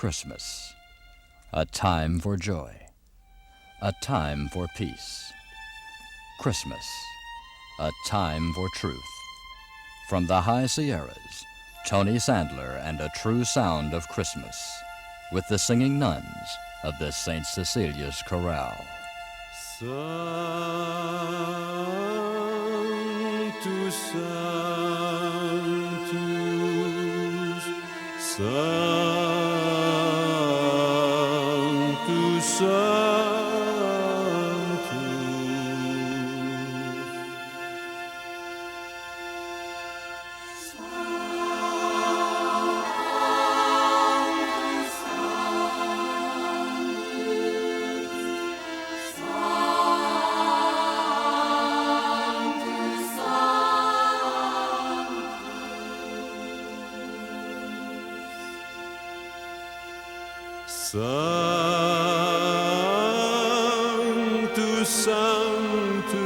Christmas, a time for joy, a time for peace. Christmas, a time for truth. From the High Sierras, Tony Sandler and a true sound of Christmas with the singing nuns of the St. Cecilia's Chorale. Sanctus, Sanctus, Sanctus, Sanctus. Sanctus, Sanctus,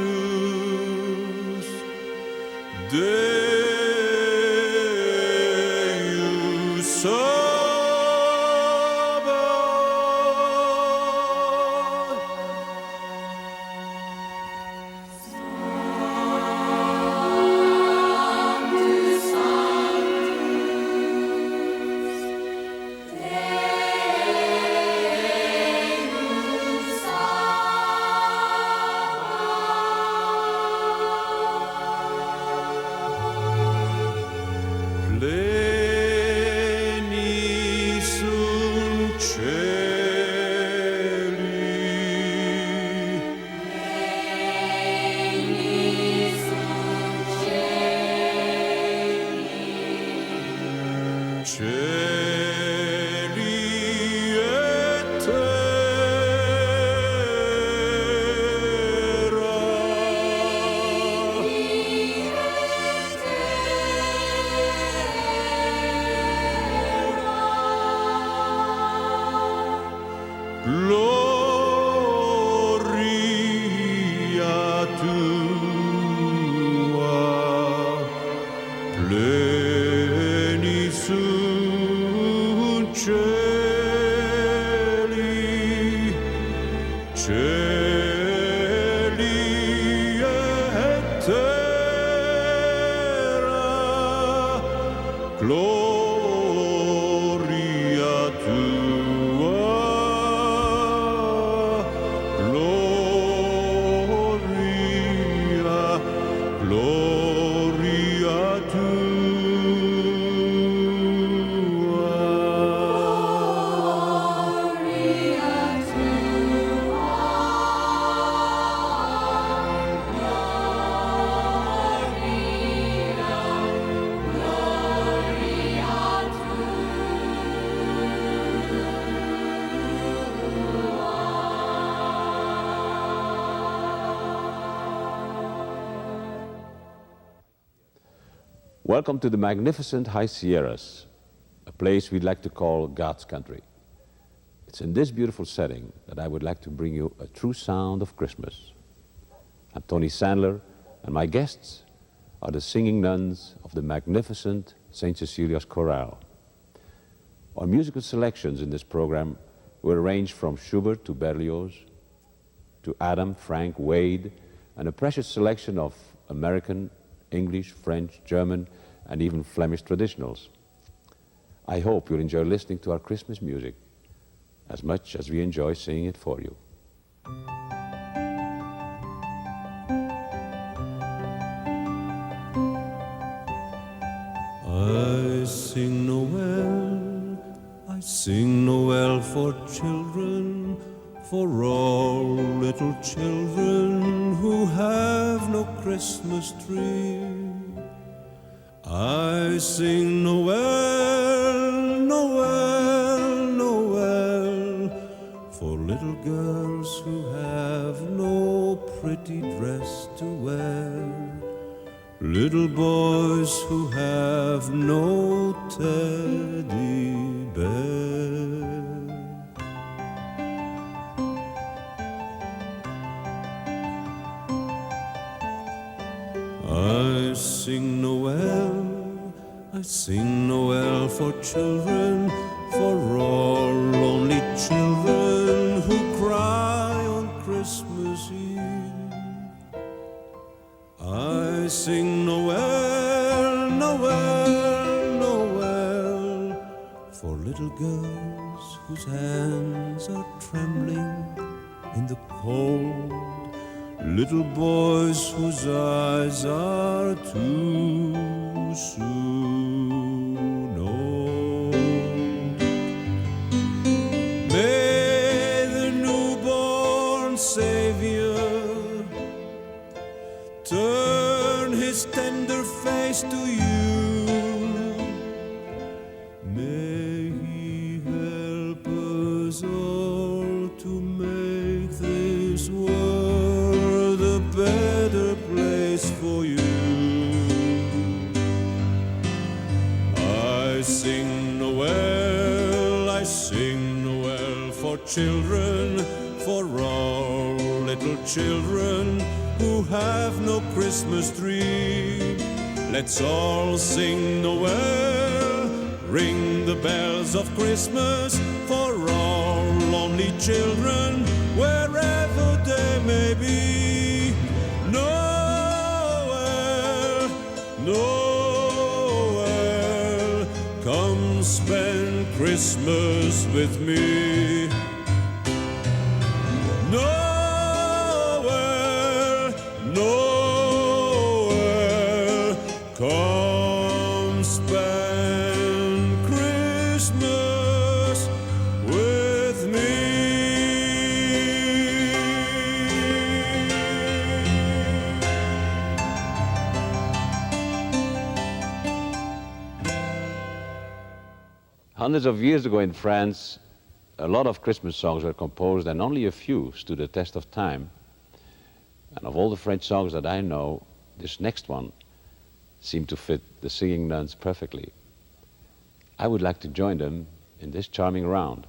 Deus Sabaoth. Pleni sunt celi, celi et gloria tua, pleni sunt celi, celi et terra, gloria tua, gloria Welcome to the magnificent High Sierras, a place we'd like to call God's country. It's in this beautiful setting that I would like to bring you a true sound of Christmas. I'm Tony Sandler, and my guests are the singing nuns of the magnificent St. Cecilia's Chorale. Our musical selections in this program will range from Schubert to Berlioz, to Adam, Frank, Wade, and a precious selection of American, English, French, German, and even Flemish traditionals. I hope you'll enjoy listening to our Christmas music as much as we enjoy singing it for you. I sing Noel for children, for all little children who have no Christmas tree. I sing Noel, Noel, Noel, for little girls who have no pretty dress to wear, little boys who have no teddy bear. I sing Noel for children, for all lonely children who cry on Christmas Eve. I sing Noel, Noel, Noel, for little girls whose hands are trembling in the cold, little boys whose eyes are too soon old. May the newborn Savior turn his tender face to you. May he help us all to make this world a better place for you. I sing Noel for children, for all little children who have no Christmas tree. Let's all sing Noel, ring the bells of Christmas for all lonely children, wherever they may be. Noel, Noel, come spend Christmas with me. Noel, Noel, come spend Christmas with me. Hundreds of years ago in France, a lot of Christmas songs were composed and only a few stood the test of time. And of all the French songs that I know, this next one seemed to fit the Singing Nuns perfectly. I would like to join them in this charming round.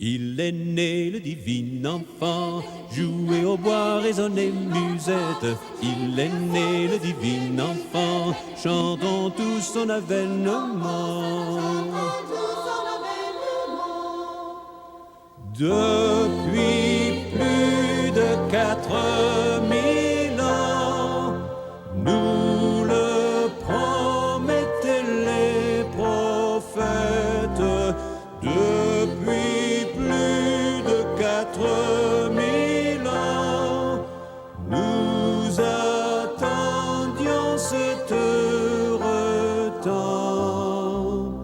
Il est né le divin enfant, jouez au bois, résonnez musette. Il est né le divin enfant, chantons tous son avènement. Depuis plus de 4000 ans, nous le promettaient les prophètes. Depuis plus de 4000 ans, nous attendions cet heureux temps.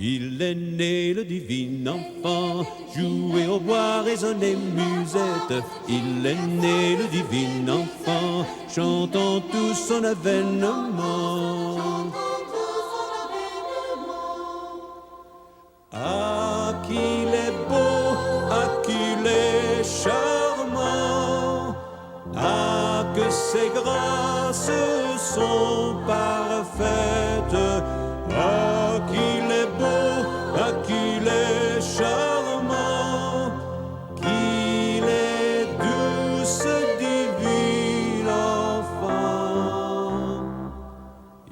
Il est né le divin enfant, jouez au bois, résonnez musette. Il est né le divin enfant, chantons tous son avènement. Ah, qu'il est beau, ah, qu'il est charmant, ah, que ses grâces sont parfaites. Ah, qu'il est beau, ah, qu'il est charmant, qu'il est doux, ce divin enfant.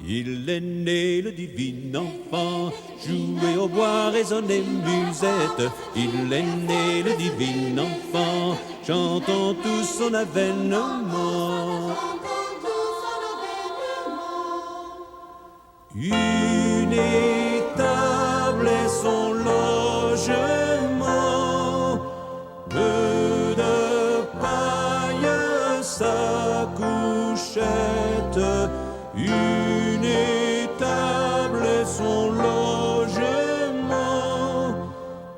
Il est né le divin enfant, jouez au bois, résonnez musette. Il est né le divin enfant, chantons tous son avènement. Une étable et son logement, peu de paille, sa couchette. Une étable et son logement,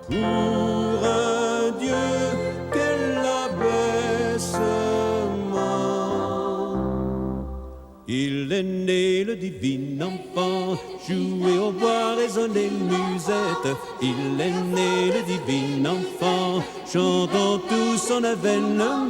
pour un Dieu quel abaissement. Il est né le divin enfant, jouez au bois, résonnez musette. Il est né le divin enfant, chantons tous son avènement.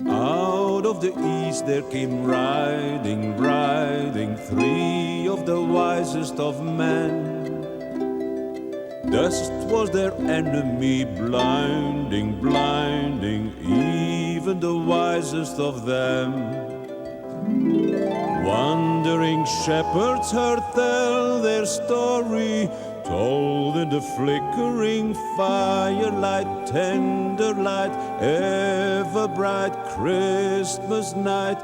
Out of the east there came riding, riding, three of the wisest of men. Dust was their enemy, blinding, blinding even the wisest of them. Wandering shepherds heard tell their story, told in the flickering firelight, tender light, ever bright Christmas night.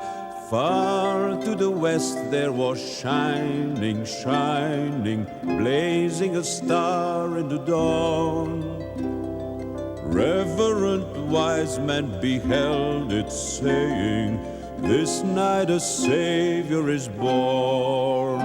Far to the west there was shining, shining, blazing a star in the dawn. Reverent wise men beheld it, saying, this night a Savior is born.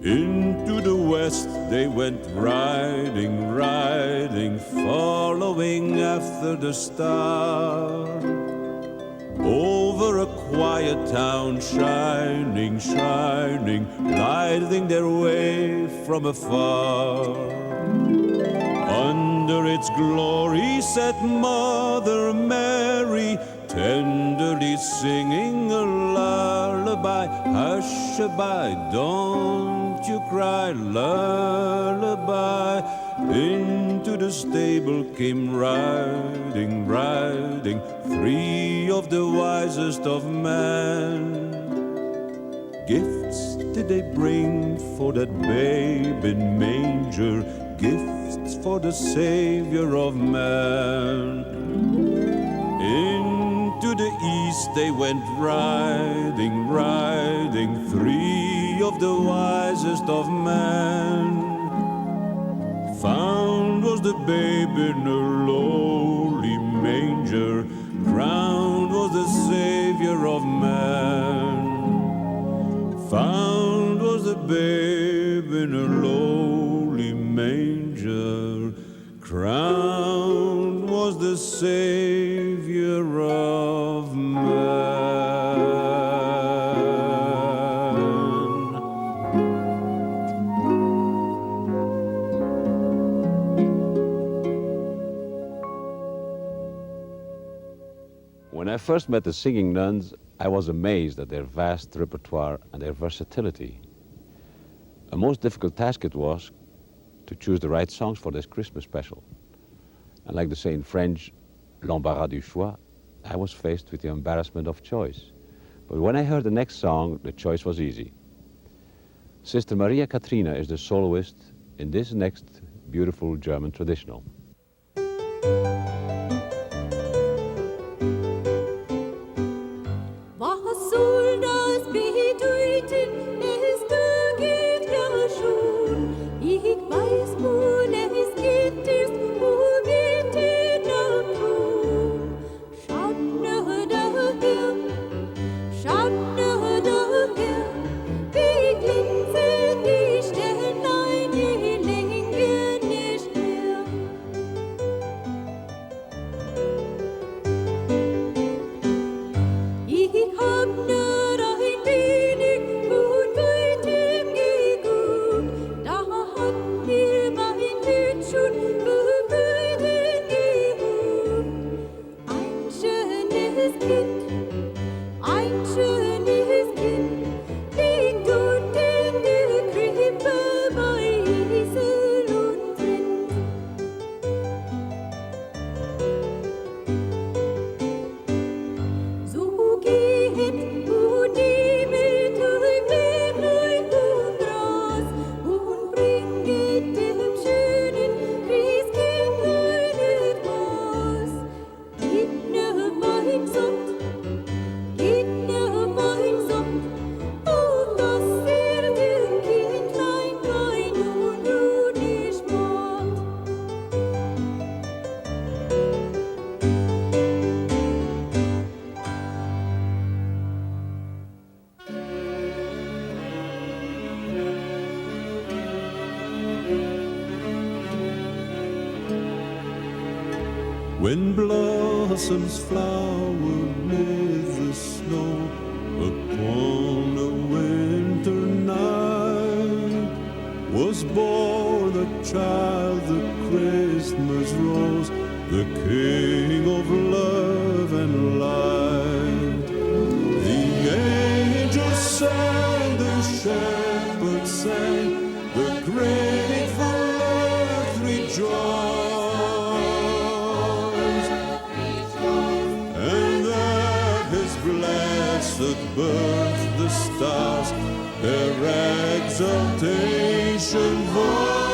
Into the west they went riding, riding, following after the star. Over a quiet town, shining, shining, lighting their way from afar. Under its glory sat Mother Mary, tenderly singing a lullaby. Hush-a-bye, don't you cry, lullaby. Into the stable came riding, riding, three of the wisest of men. Gifts did they bring for that babe in manger, gifts for the Savior of man. Into the east they went riding, riding, three of the wisest of men. Found was the babe in a lowly manger, crowned was the Savior of man. Found was the babe in a lowly manger, crowned was the Savior of man. When I first met the Singing Nuns, I was amazed at their vast repertoire and their versatility. A most difficult task it was to choose the right songs for this Christmas special. And like they say in French, l'embarras du choix, I was faced with the embarrassment of choice. But when I heard the next song, the choice was easy. Sister Maria Katrina is the soloist in this next beautiful German traditional. When blossoms flower with the snow upon a winter night, was born a child, the Christmas rose, the King of love and light. birth the stars, their exaltation voice.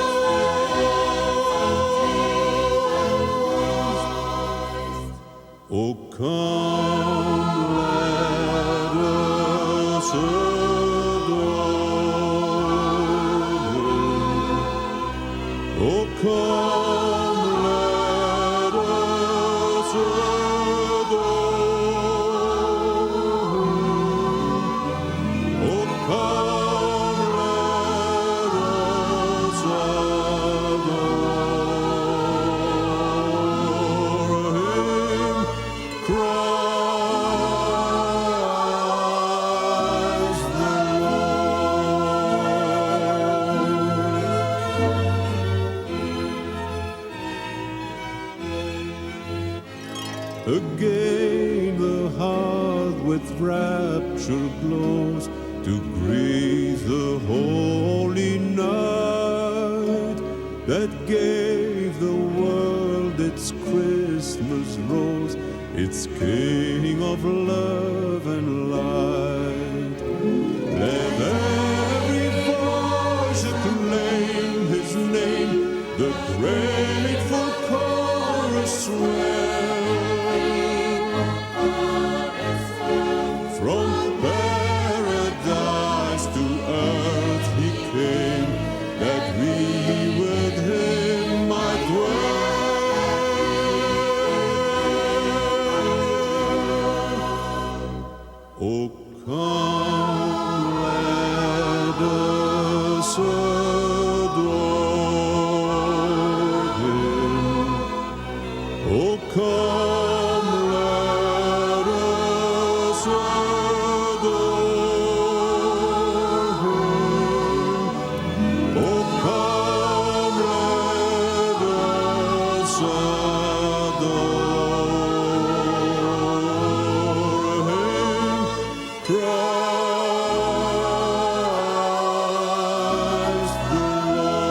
Oh, come, let us adore Him. Oh, come, let us adore Him. Oh, come, let us adore Him. Christ the Lord. Again the heart with rapture glows to greet the holy night that gave the world its Christmas rose, its King of love and light. Let every voice acclaim His name, the grateful chorus swell. From paradise to earth He came, that we with Him might dwell. Oh, come, let us adore Him. Oh, come, let us adore Him. Oh, come, let us adore Him. Christ the Lord.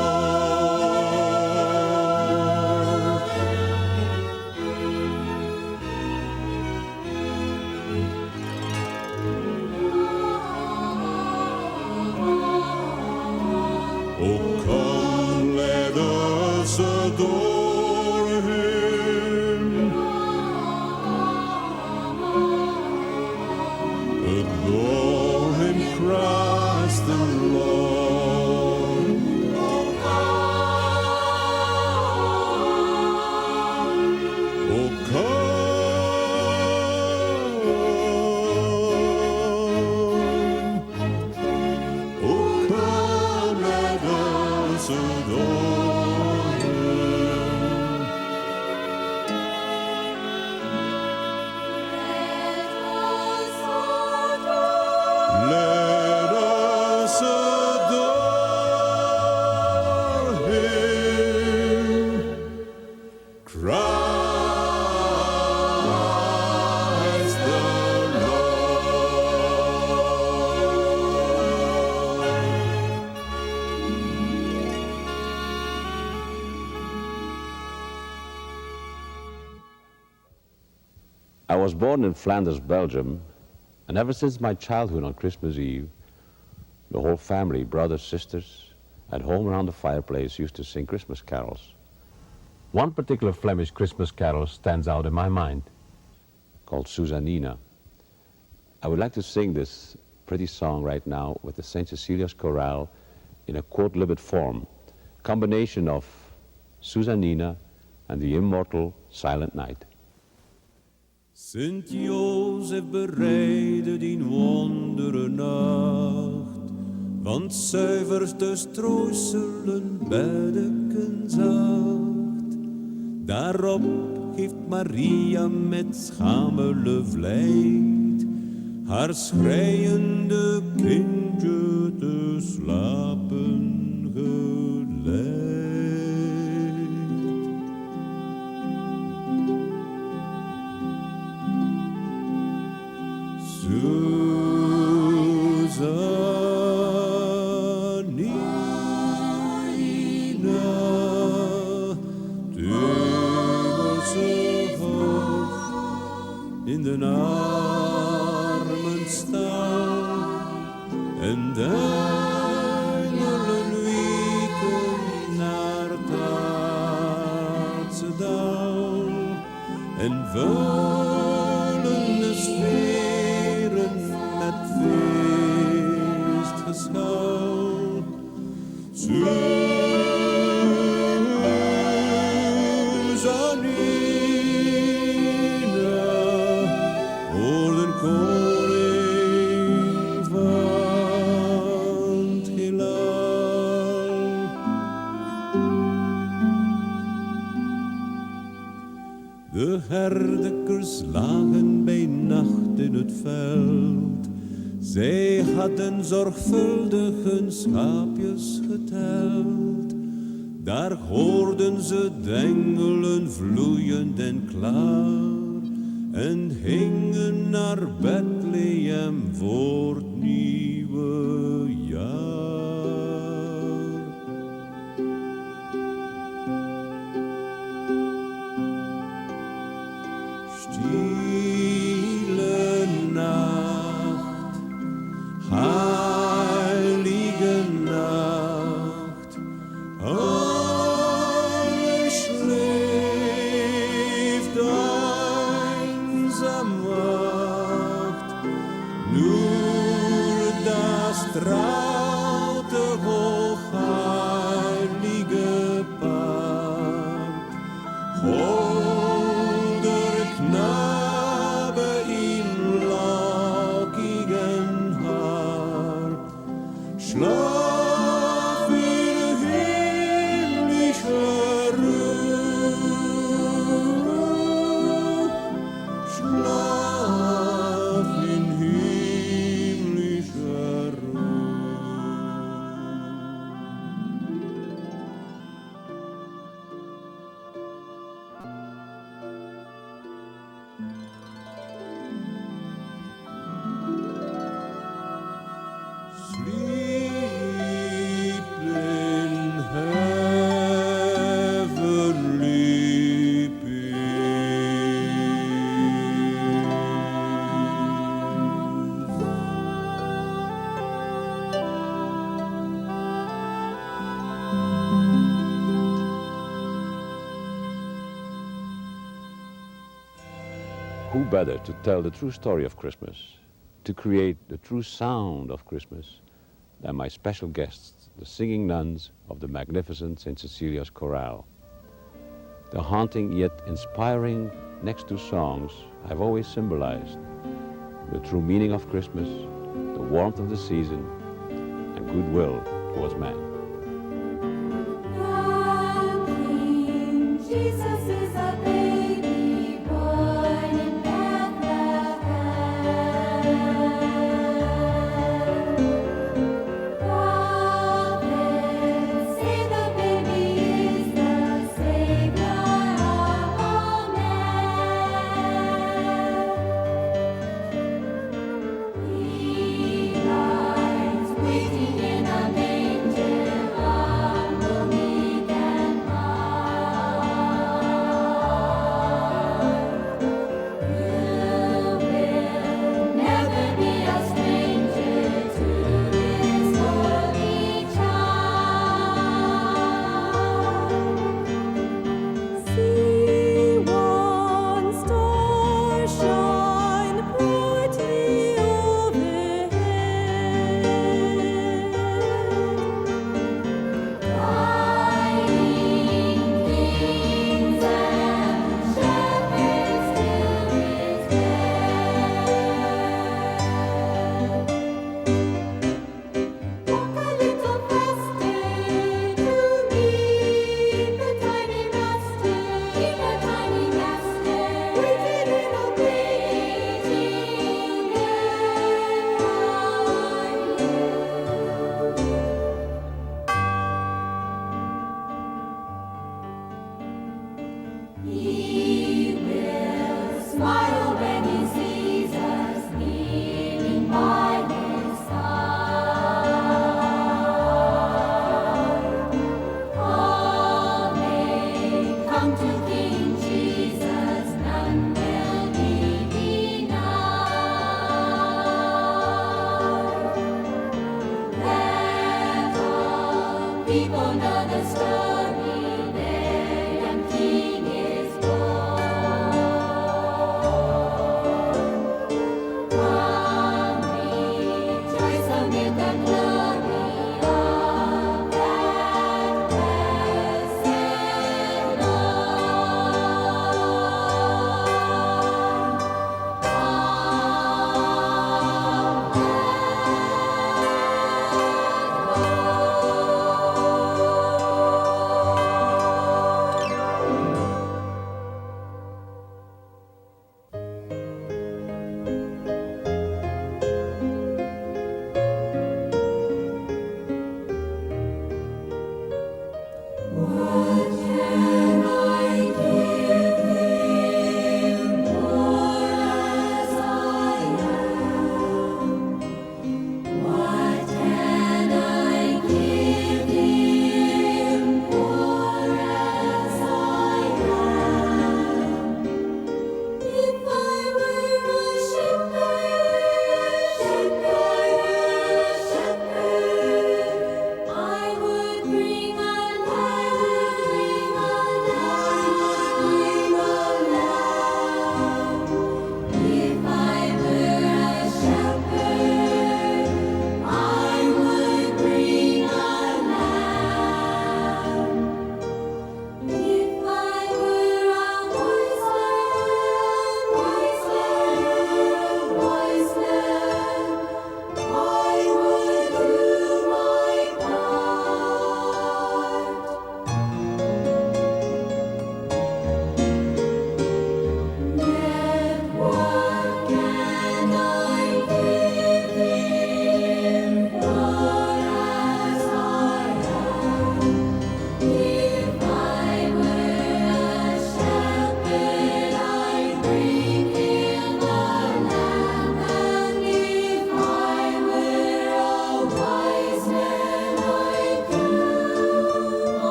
Oh, come, let us adore Him. Adore Him, Christ the Lord. Oh, come. Oh, come, let us adore Him. Let us adore Him. Christ the I was born in Flanders, Belgium, and ever since my childhood on Christmas Eve, the whole family, brothers, sisters, at home around the fireplace used to sing Christmas carols. One particular Flemish Christmas carol stands out in my mind, called Susanina. I would like to sing this pretty song right now with the St. Cecilia's Chorale in a quote-libet form, combination of Susanina and the immortal Silent Night. Sint Jozef bereidde die wondere nacht, want zuiverste strooiselen bedeken zacht. Daarop geeft Maria met schamele vlijt haar schreiende kindje te slapen geleid. In de armen staan. vuilende sferen met feestgeschuil. Susanina, voor de koning van het heelal. De herdekers lagen bij nacht in het veld. Zij hadden zorgvuldig hun schaapjes geteld. Daar hoorden ze dengelen vloeiend en klaar. En hingen naar Bethlehem voor het nieuwe jaar. Stille nacht, heilige nacht, alles schläft einsam wacht, nur das traute hochheilige Paart. Holder Knabe im lockigen Haar, schlaf in himmlischer Ruhe, schlaf in himmlischer Ruhe. Sleep in heavenly Who better to tell the true story of Christmas, to create the true sound of Christmas, than my special guests, the singing nuns of the magnificent St. Cecilia's Chorale. The haunting yet inspiring next two songs have always symbolized the true meaning of Christmas, the warmth of the season, and goodwill towards man. Jesus is a baby born in Bethlehem. Prophets say the baby is the Savior of all men. He lies waiting in a manger.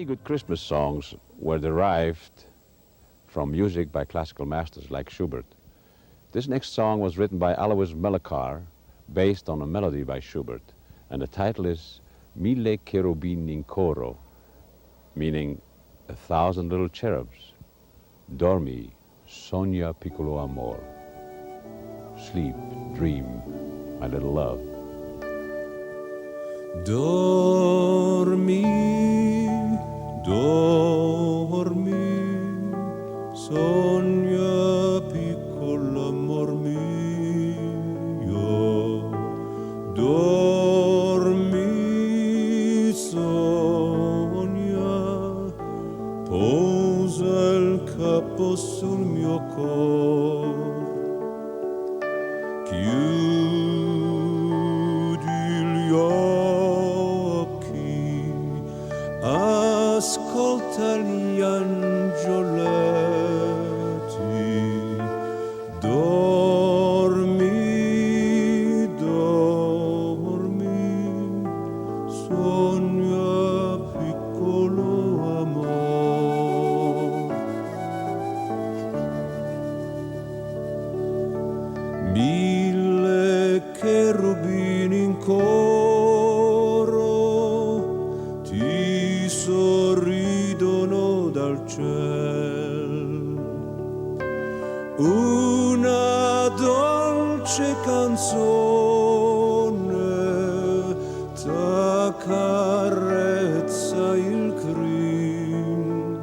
Many good Christmas songs were derived from music by classical masters like Schubert. This next song was written by Alois Mellekar, based on a melody by Schubert, and the title is Mille cherubini in coro, meaning 1,000 little cherubs. Dormi, sogna piccolo amor. Sleep, dream, my little love. Dormi, dormi, sogna piccolo amor mio. Dormi, sogna, posa il capo sul mio cor. Chiudi gli occhi, ascolta gli angioletti, dormi, dormi, sogna piccolo amor. Mille cherubini in coro ti sorridono dal ciel. Una dolce canzone t'accarezza il crin.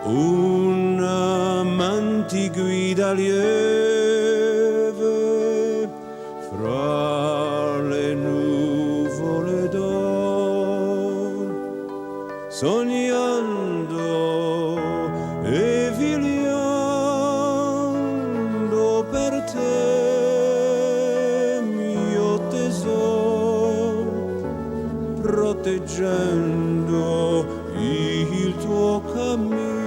Una man ti guida lieve fra le nuvole d'or, sognando e vegliando per te, mio tesoro, proteggendo il tuo cammin.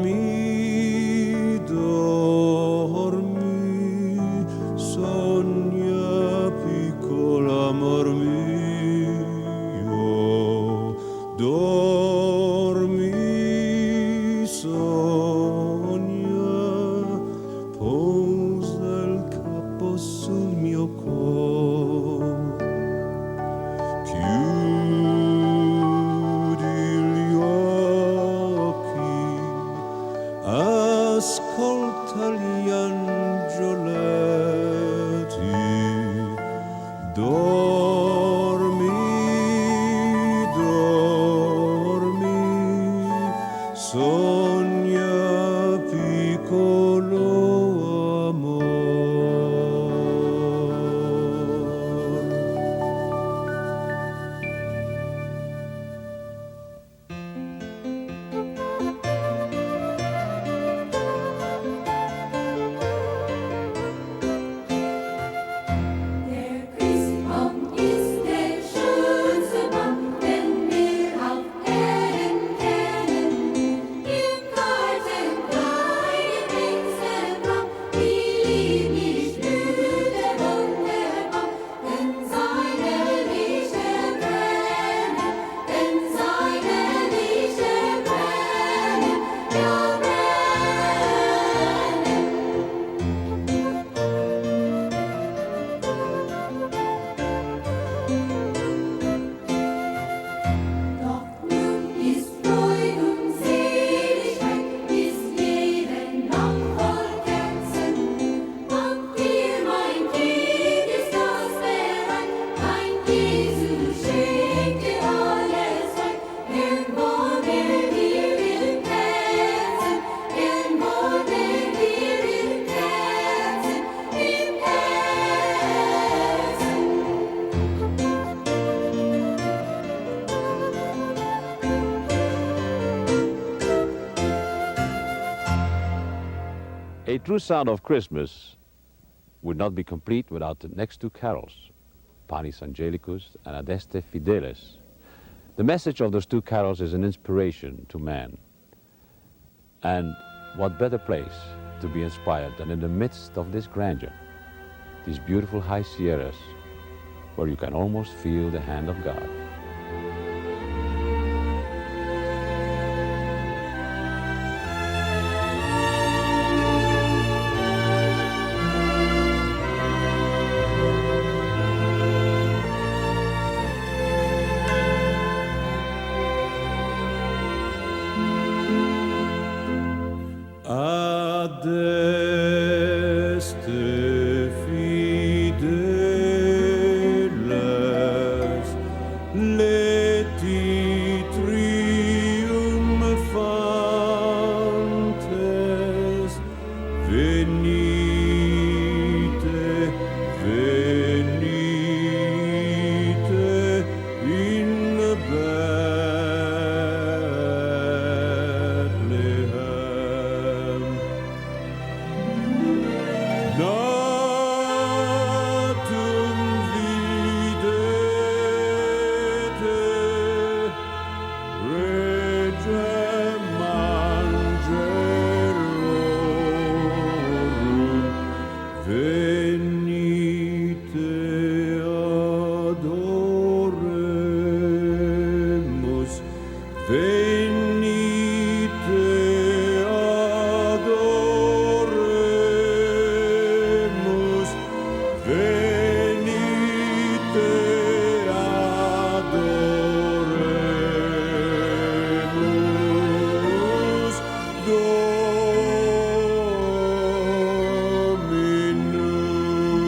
Dormi, dormi, sogna piccolo amor mio. Dormi, sogna, posa il capo sul mio cor. Chiudi gli occhi, ascolta gli angioletti, dormi, dormi, sogna piccolo amor. Der Christbaum ist der schönste Baum, den wir auf Erden kennen. Im kalten, kleinen Prinzenbaum, wie lieblich blüht der Wunderbaum, denn seine Lichter brennen, denn seine Lichter brennen, ja brennen. Doch nun ist Freud und Seligkeit, ist jede Nacht voll Kerzen. Und dir, mein Kind, ist das bereit, dein Jesus schenkt dir alles weit. Gern wollen wir in Herzen, gern wollen wir in Herzen, im Herzen. A true sound of Christmas would not be complete without the next two carols. Panis Angelicus and Adeste Fideles. The message of those two carols is an inspiration to man. And what better place to be inspired than in the midst of this grandeur, these beautiful high sierras, where you can almost feel the hand of God. Adeste fideles, leti triumphantes, venite, venite in Bethlehem. Natum videte, regem angelorum, venite adoremus, venite adoremus, venite adoremus, Dominum.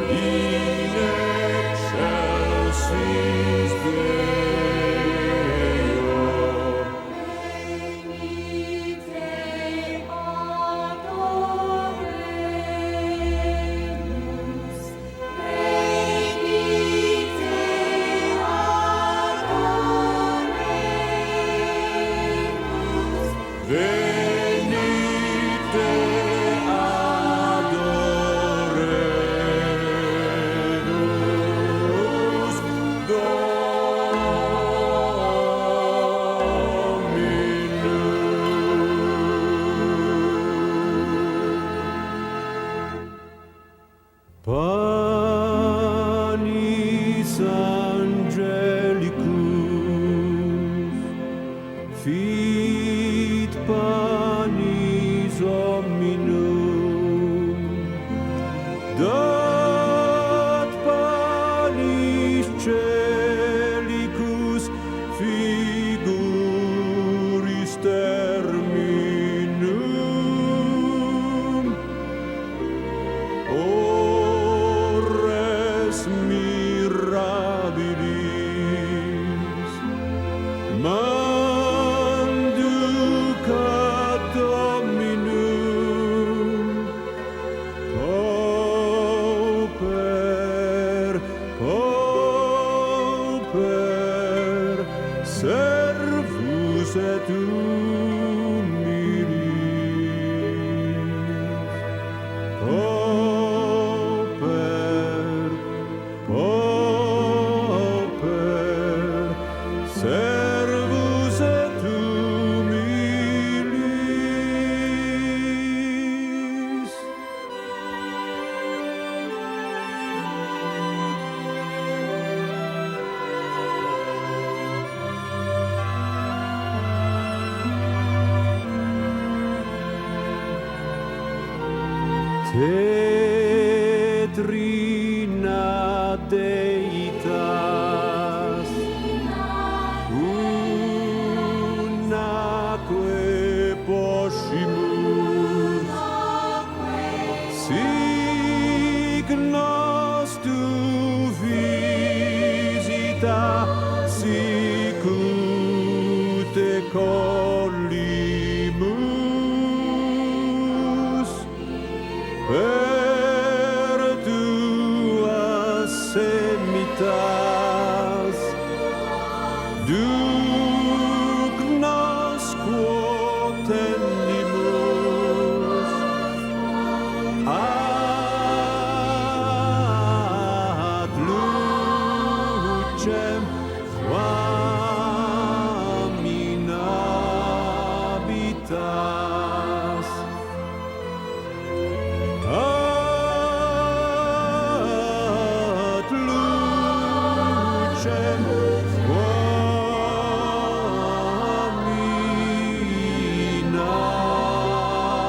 In excelsis Deo. Venite adoremus, venite adoremus, Venite adoremus, Dominum. Panis Angelicus, fit panis hominum, dat panis celicus figuris terminum, ores mirabilis, manducat Dominum, pauper, pauper, servus et humilis, pauper, pauper, servus et humilis. Tetrina Deitas unaque poscimus sic nos tu visita sic te collimus per tua semitas duc nos quod tendimus ad lucem quam in habitas ad lucem quam in habitas.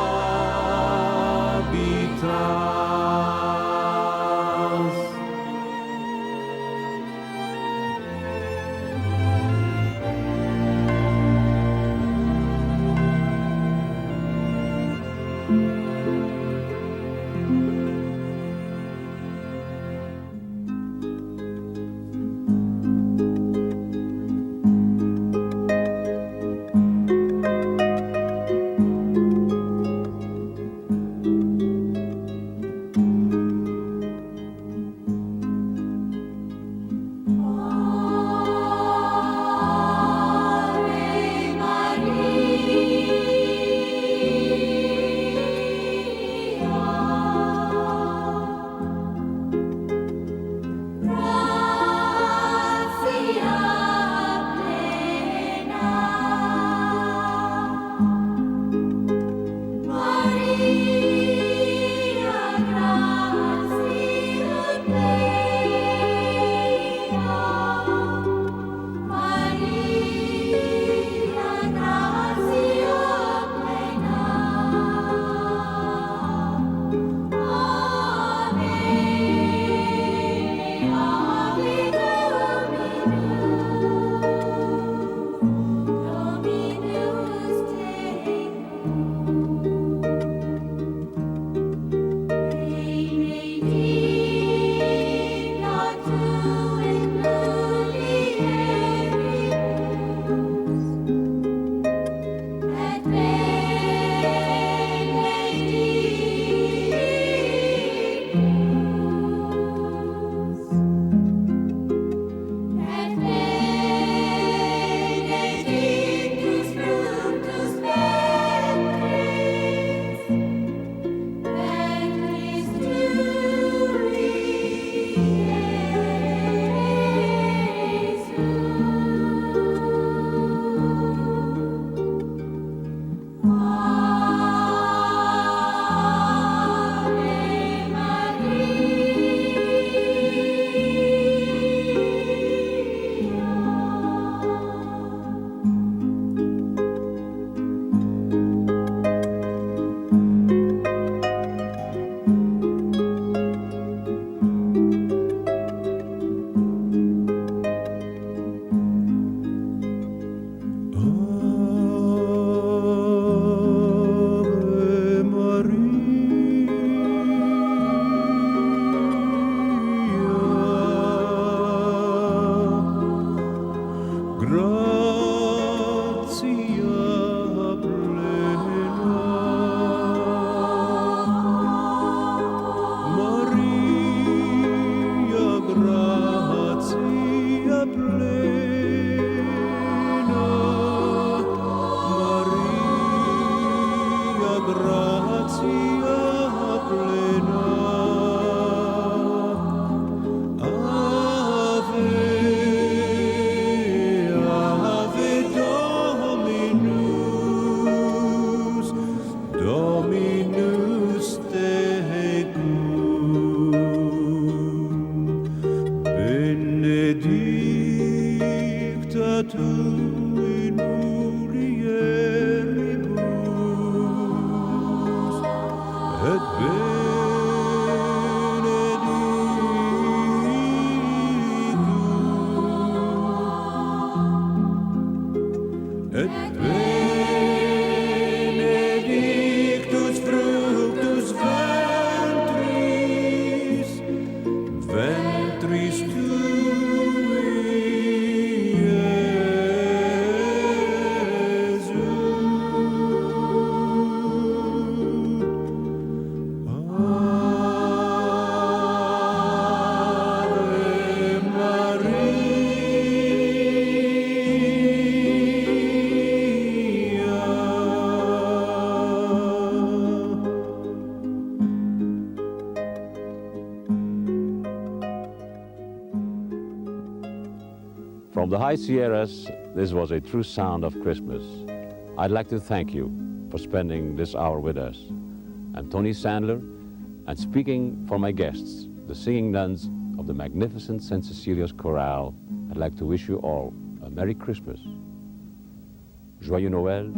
et et benedictus fructus ventris tui, Iesus. Ave Maria. From the high Sierras, this was a true sound of Christmas. I'd like to thank you for spending this hour with us. I'm Tony Sandler, and speaking for my guests, the singing nuns of the magnificent St. Cecilia's Chorale, I'd like to wish you all a Merry Christmas. Joyeux Noël,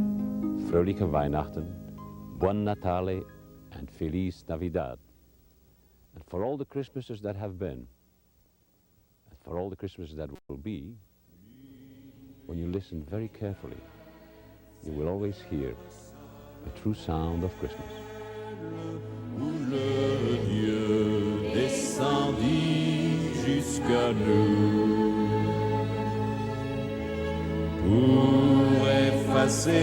fröhliche Weihnachten, Buon Natale, and Feliz Navidad. And for all the Christmases that have been, and for all the Christmases that will be, when you listen very carefully, you will always hear a true sound of Christmas. Où le Dieu descendit jusqu'à nous pour effacer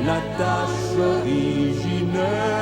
la tache originelle